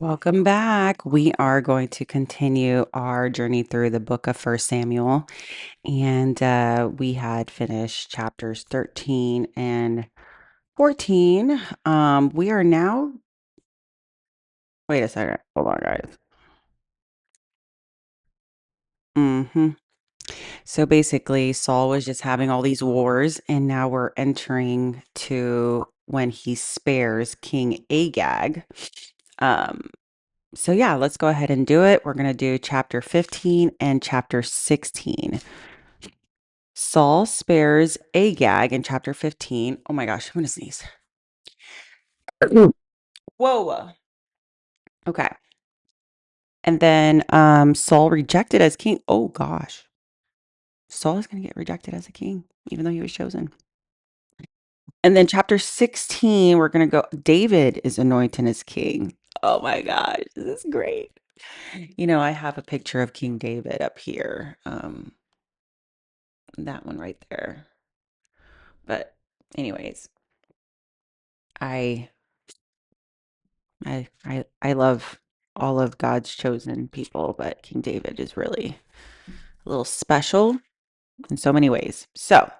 Welcome back. We are going to continue our journey through the book of First Samuel, and we had finished chapters 13 and 14. We are now. Wait a second. Hold on, guys. hmm So basically, Saul was just having all these wars, and now we're entering to when he spares King Agag. Um, so yeah, let's go ahead and do it. We're going to do chapter 15 and chapter 16. Saul spares Agag in chapter 15. Oh my gosh, I'm gonna sneeze. Whoa. Okay. And then Saul rejected as king. Oh gosh. Saul is gonna get rejected as a king, even though he was chosen. And then chapter 16, we're gonna go. David is anointed as king. Oh my gosh, this is great. I have a picture of King David up here. That one right there. But anyways, I I love all of God's chosen people, but King David is really a little special in so many ways. So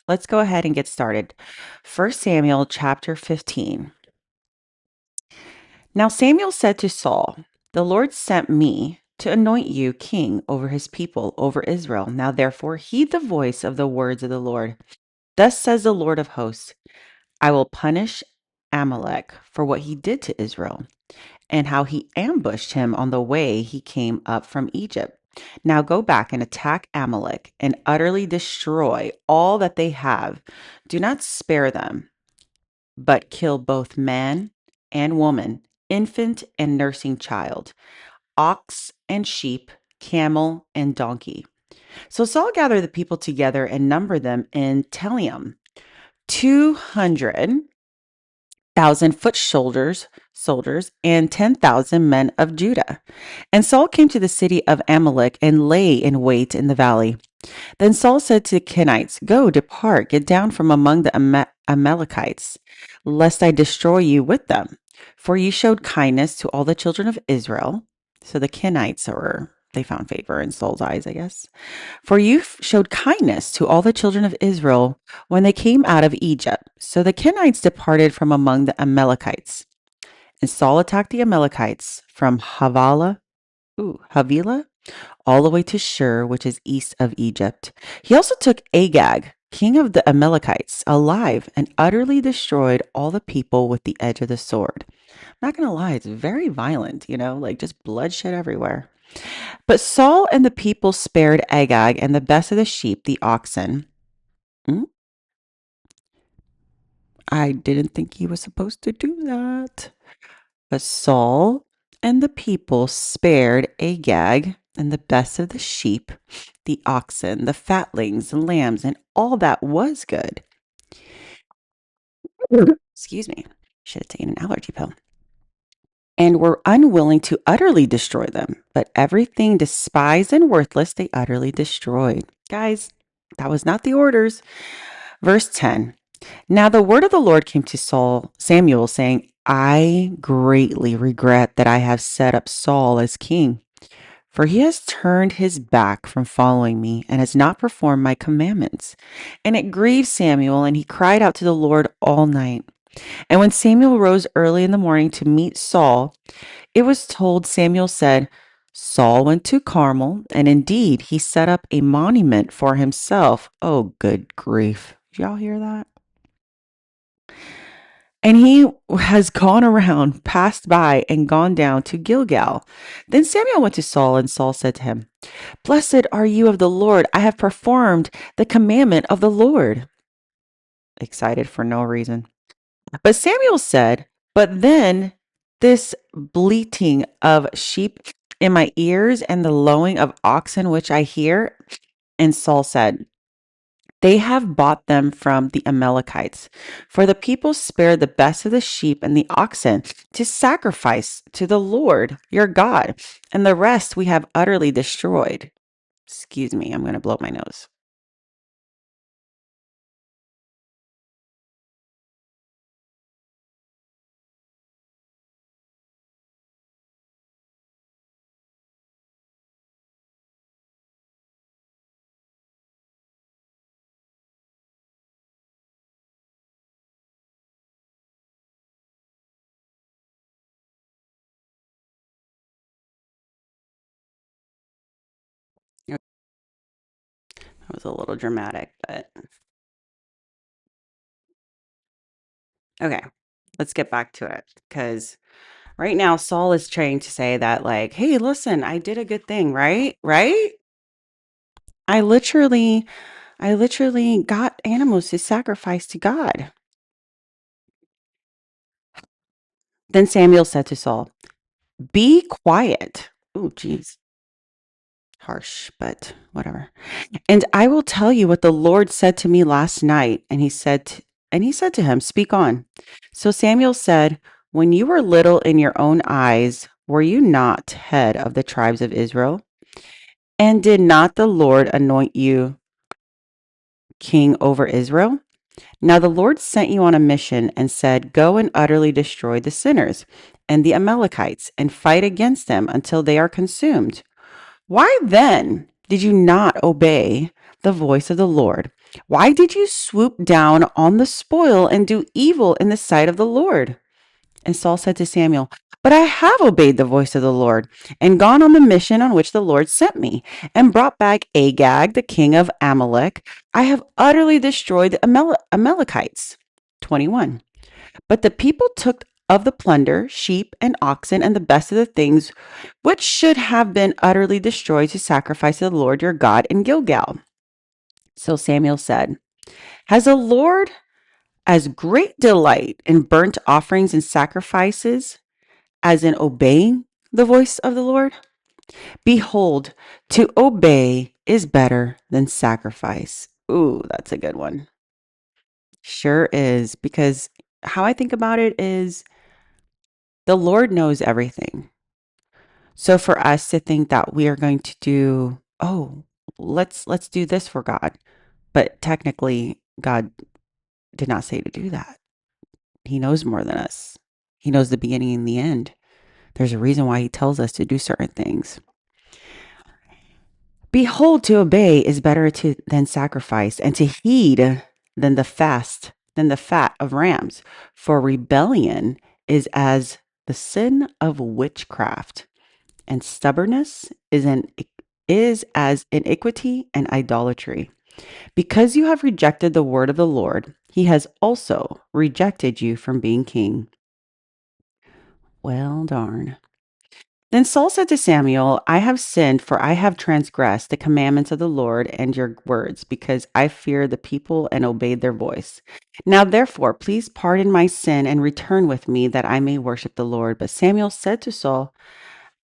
let's go ahead and get started. First Samuel chapter 15. Now Samuel said to Saul, "The Lord sent me to anoint you king over his people, over Israel. Now therefore heed the voice of the words of the Lord. Thus says the Lord of hosts, I will punish Amalek for what he did to Israel, and how he ambushed him on the way he came up from Egypt. Now go back and attack Amalek and utterly destroy all that they have. Do not spare them, but kill both man and woman, infant and nursing child, ox and sheep, camel and donkey." So Saul gathered the people together and numbered them in Telium, 200,000 foot soldiers, and 10,000 men of Judah. And Saul came to the city of Amalek and lay in wait in the valley. Then Saul said to the Kenites, "Go, depart, get down from among the Amalekites, lest I destroy you with them. For you showed kindness to all the children of Israel." So the Kenites they found favor in Saul's eyes, I guess. "For you showed kindness to all the children of Israel when they came out of Egypt." So the Kenites departed from among the Amalekites. And Saul attacked the Amalekites from Havilah, all the way to Shur, which is east of Egypt. He also took Agag, king of the Amalekites, alive and utterly destroyed all the people with the edge of the sword. I'm not going to lie, it's very violent, like just bloodshed everywhere. But Saul and the people spared Agag and the best of the sheep, the oxen. Mm, I didn't think he was supposed to do that. But Saul and the people spared Agag and the best of the sheep, the oxen, the fatlings, the lambs, and all that was good. Excuse me. Should have taken an allergy pill. And were unwilling to utterly destroy them, but everything despised and worthless they utterly destroyed. Guys, that was not the orders. Verse 10. Now the word of the Lord came to Samuel, saying, "I greatly regret that I have set up Saul as king, for he has turned his back from following me and has not performed my commandments." And it grieved Samuel, and he cried out to the Lord all night. And when Samuel rose early in the morning to meet Saul, it was told Samuel said, "Saul went to Carmel, and indeed he set up a monument for himself." Oh, good grief. Did y'all hear that? "And he has gone around, passed by, and gone down to Gilgal." Then Samuel went to Saul, and Saul said to him, "Blessed are you of the Lord. I have performed the commandment of the Lord." Excited for no reason. But Samuel said, "But then this bleating of sheep in my ears and the lowing of oxen which I hear." And Saul said, "They have bought them from the Amalekites, for the people spared the best of the sheep and the oxen to sacrifice to the Lord your God, and the rest we have utterly destroyed." Excuse me, I'm going to blow my nose. It was a little dramatic, but okay. Let's get back to it because right now Saul is trying to say that like, hey, listen, I did a good thing, right? Right? I literally I literally got animals to sacrifice to God. Then Samuel said to Saul, "Be quiet." Oh, geez, harsh, but whatever. "And I will tell you what the Lord said to me last night." And he said to him, "Speak on." So Samuel said, "When you were little in your own eyes, were you not head of the tribes of Israel? And did not the Lord anoint you king over Israel? Now the Lord sent you on a mission and said, 'Go and utterly destroy the sinners and the Amalekites and fight against them until they are consumed.' Why then did you not obey the voice of the Lord? Why did you swoop down on the spoil and do evil in the sight of the Lord?" And Saul said to Samuel, "But I have obeyed the voice of the Lord and gone on the mission on which the Lord sent me and brought back Agag, the king of Amalek. I have utterly destroyed the Amalekites." 21. But the people took of the plunder, sheep and oxen, and the best of the things which should have been utterly destroyed to sacrifice to the Lord your God in Gilgal. So Samuel said, "Has the Lord as great delight in burnt offerings and sacrifices as in obeying the voice of the Lord? Behold, to obey is better than sacrifice." Ooh, that's a good one. Sure is. Because how I think about it is the Lord knows everything. So for us to think that we are going to do, oh, let's do this for God. But technically, God did not say to do that. He knows more than us. He knows the beginning and the end. There's a reason why he tells us to do certain things. Behold, to obey is better than sacrifice, and to heed than the fat of rams. For rebellion is as the sin of witchcraft, and stubbornness is as iniquity and idolatry. Because you have rejected the word of the Lord, he has also rejected you from being king. Well, darn. Then Saul said to Samuel, "I have sinned, for I have transgressed the commandments of the Lord and your words, because I feared the people and obeyed their voice. Now, therefore, please pardon my sin and return with me, that I may worship the Lord." But Samuel said to Saul,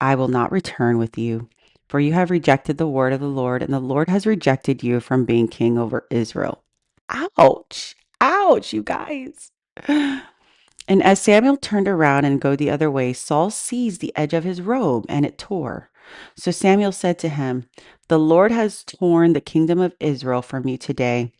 "I will not return with you, for you have rejected the word of the Lord, and the Lord has rejected you from being king over Israel." Ouch. Ouch, you guys. And as Samuel turned around and go the other way, Saul seized the edge of his robe and it tore. So Samuel said to him, "The Lord has torn the kingdom of Israel from you today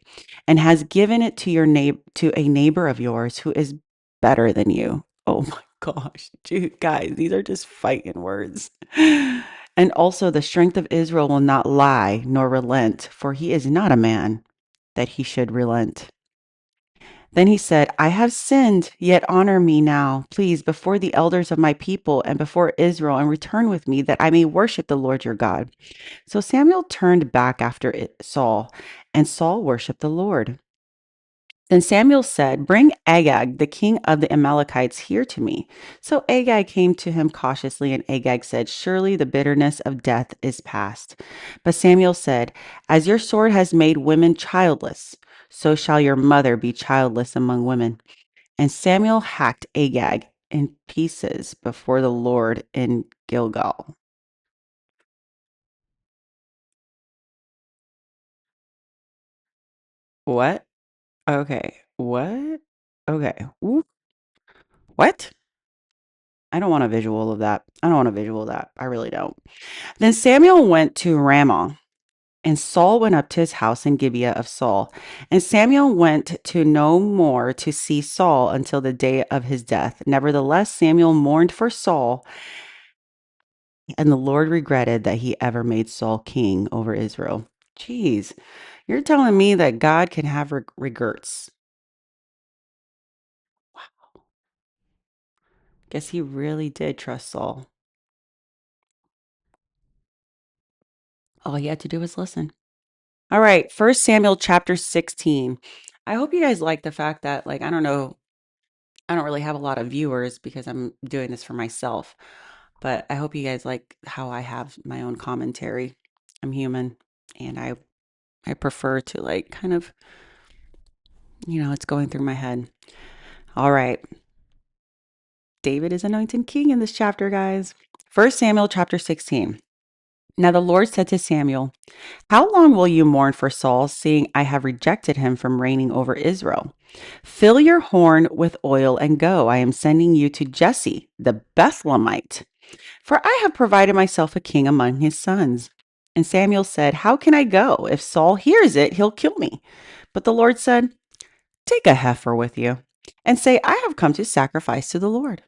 and has given it to to a neighbor of yours who is better than you." Oh my gosh, dude, guys, these are just fighting words. "And also the strength of Israel will not lie nor relent, for he is not a man that he should relent." Then he said, "I have sinned, yet honor me now, please, before the elders of my people and before Israel, and return with me, that I may worship the Lord your God." So Samuel turned back after Saul, and Saul worshiped the Lord. Then Samuel said, "Bring Agag, the king of the Amalekites, here to me." So Agag came to him cautiously, and Agag said, "Surely the bitterness of death is past." But Samuel said, "As your sword has made women childless, so shall your mother be childless among women." And Samuel hacked Agag in pieces before the Lord in Gilgal. What? Okay. What? Okay. Ooh, what? I don't want a visual of that. I don't want a visual of that. I really don't. Then Samuel went to Ramah, and Saul went up to his house in Gibeah of Saul. And Samuel went to no more to see Saul until the day of his death. Nevertheless, Samuel mourned for Saul, and the Lord regretted that he ever made Saul king over Israel. Jeez, you're telling me that God can have regrets. Guess he really did trust Saul. All he had to do was listen. All right, First Samuel chapter 16. I hope you guys like the fact that, like, I don't know, I don't really have a lot of viewers because I'm doing this for myself, but I hope you guys like how I have my own commentary. I'm human and I prefer to like kind of, it's going through my head. All right. David is anointed king in this chapter, guys. First Samuel chapter 16. Now the Lord said to Samuel, "How long will you mourn for Saul, seeing I have rejected him from reigning over Israel? Fill your horn with oil and go. I am sending you to Jesse, the Bethlehemite, for I have provided myself a king among his sons." And Samuel said, "How can I go? If Saul hears it, he'll kill me." But the Lord said, "Take a heifer with you and say, 'I have come to sacrifice to the Lord.'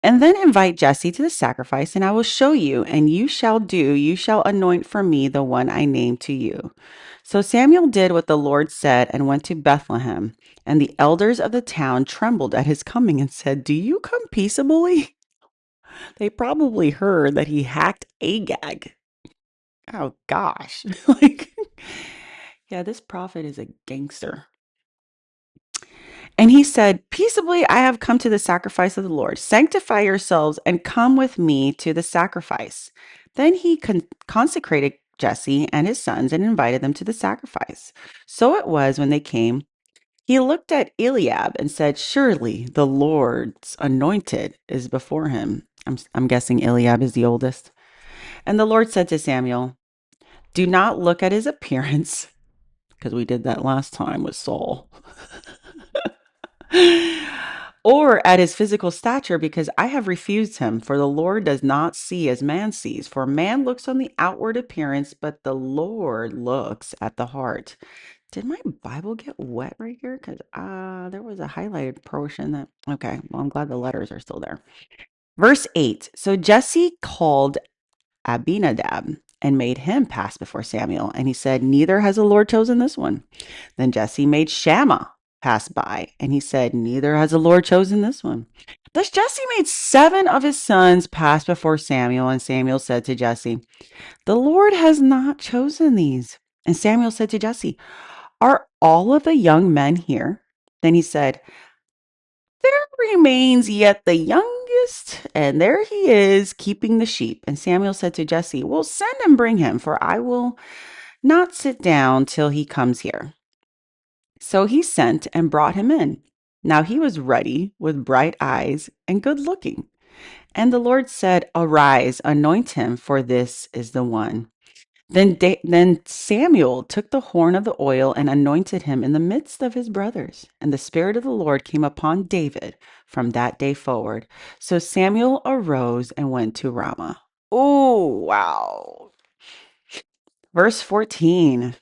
And then invite Jesse to the sacrifice, and I will show you, and you shall anoint for me the one I name to you." So Samuel did what the Lord said and went to Bethlehem. And the elders of the town trembled at his coming and said, "Do you come peaceably?" They probably heard that he hacked Agag. Oh gosh. Like, yeah, this prophet is a gangster. And he said, "Peaceably, I have come to the sacrifice of the Lord. Sanctify yourselves and come with me to the sacrifice." Then he consecrated Jesse and his sons and invited them to the sacrifice. So it was when they came, he looked at Eliab and said, "Surely the Lord's anointed is before him." I'm guessing Eliab is the oldest. And the Lord said to Samuel, "Do not look at his appearance," because we did that last time with Saul, "or at his physical stature, because I have refused him. For the Lord does not see as man sees. For man looks on the outward appearance, but the Lord looks at the heart." Did my Bible get wet right here? Because there was a highlighted portion that, okay, well, I'm glad the letters are still there. Verse 8. So Jesse called Abinadab and made him pass before Samuel. And he said, "Neither has the Lord chosen this one." Then Jesse made Shammah pass by, and he said, "Neither has the Lord chosen this one." Thus Jesse made 7 of his sons pass before Samuel, and Samuel said to Jesse, "The Lord has not chosen these." And Samuel said to Jesse, "Are all of the young men here?" Then he said, "There remains yet the youngest, and there he is keeping the sheep." And Samuel said to Jesse, "Well, send and bring him, for I will not sit down till he comes here." So he sent and brought him in. Now he was ruddy, with bright eyes, and good looking. And the Lord said, "Arise, anoint him, for this is the one." Then Samuel took the horn of the oil and anointed him in the midst of his brothers. And the Spirit of the Lord came upon David from that day forward. So Samuel arose and went to Ramah. Oh, wow. Verse 14.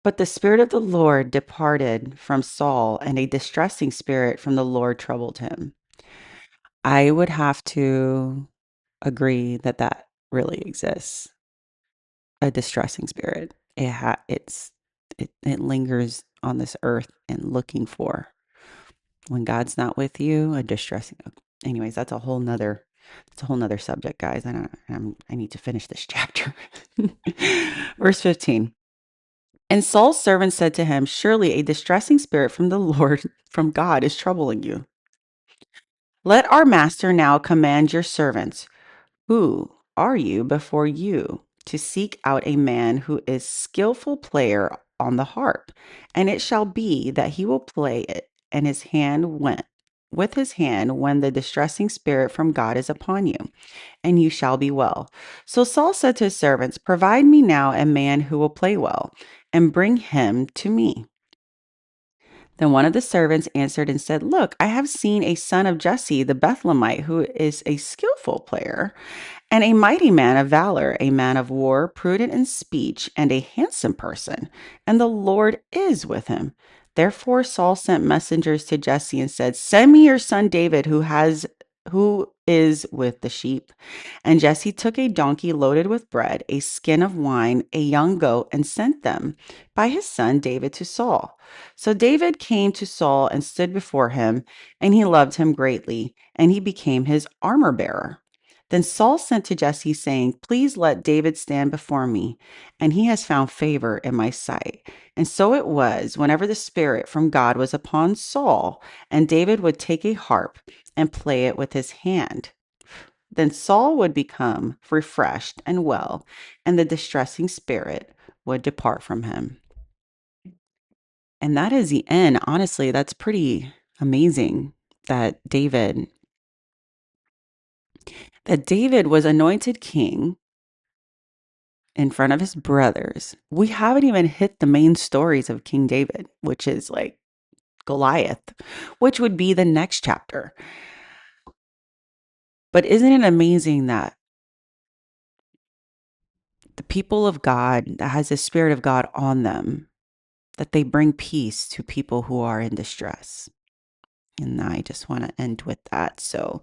But the Spirit of the Lord departed from Saul, and a distressing spirit from the Lord troubled him. I would have to agree that that really exists. A distressing spirit. It lingers on this earth and looking for, when God's not with you, a distressing. Anyways, that's a whole nother subject, guys. I need to finish this chapter. Verse 15. And Saul's servant said to him, "Surely a distressing spirit from the Lord, from God, is troubling you. Let our master now command your servants, 'Who are you before you to seek out a man who is skillful player on the harp? And it shall be that he will play it, and his hand went with his hand when the distressing spirit from God is upon you, and you shall be well.' So Saul said to his servants, 'Provide me now a man who will play well, and bring him to me.' Then one of the servants answered and said, 'Look, I have seen a son of Jesse the Bethlehemite, who is a skillful player and a mighty man of valor, a man of war, prudent in speech, and a handsome person, and the Lord is with him.' Therefore Saul sent messengers to Jesse and said, 'Send me your son David, who is with the sheep.' And Jesse took a donkey loaded with bread, a skin of wine, a young goat, and sent them by his son David to Saul. So David came to Saul and stood before him, and he loved him greatly, and he became his armor bearer. Then Saul sent to Jesse, saying, Please let David stand before me, and he has found favor in my sight. And so it was, whenever the Spirit from God was upon Saul, and David would take a harp and play it with his hand. Then Saul would become refreshed and well, and the distressing spirit would depart from him. And that is the end. Honestly, that's pretty amazing that David was anointed king in front of his brothers. We haven't even hit the main stories of King David, which is like Goliath, which would be the next chapter. But isn't it amazing that the people of God that has the Spirit of God on them, that they bring peace to people who are in distress? And I just want to end with that. So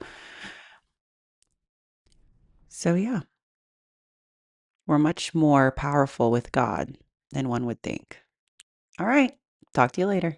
yeah, we're much more powerful with God than one would think. All right. Talk to you later.